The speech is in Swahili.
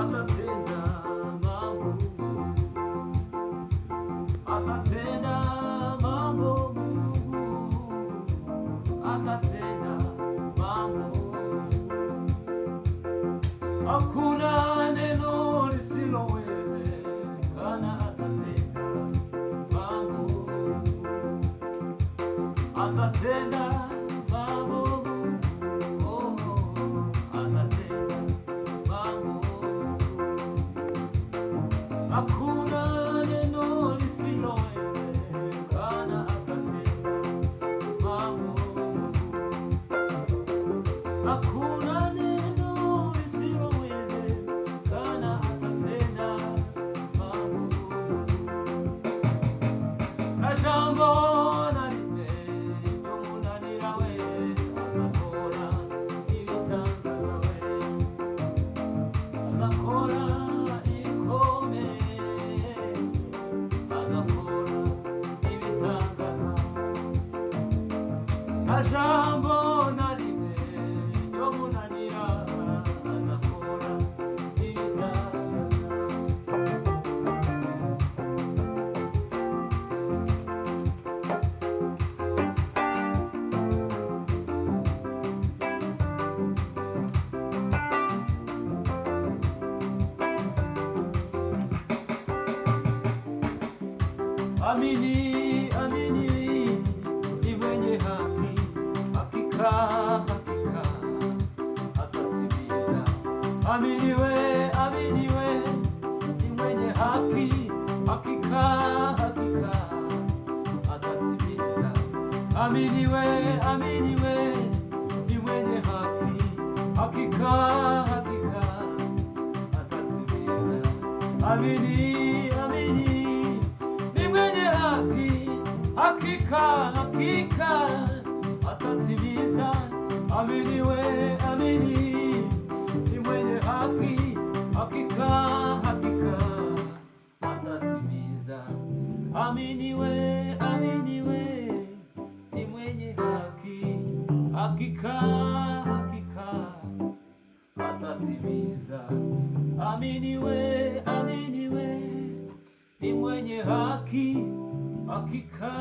atatenda mambo, atatenda mambo, atatenda mambo. Hakuna neno lisilowezekana. Atatenda mambo, atatenda mambo, atatenda mambo. Hakuna neno lisilowezekana. Atatenda mambo, hakuna neno lisilowezekana. Atatenda mambo. Kashambo Jambo na rimwe ryo munanira azakora amini, amini ni mwenye haki, hakika atatimiza. Aminiwe, aminiwe ni mwenye haki, hakika atatimiza. Aminiwe, aminiwe ni mwenye haki, hakika atatimiza. Amini, amini ni mwenye haki, hakika atatimiza. Aminiwe, amini ni mwenye haki, hakika atatimiza. Aminiwe, aminiwe ni mwenye haki, hakika atatimiza. Aminiwe, aminiwe ni mwenye haki, hakika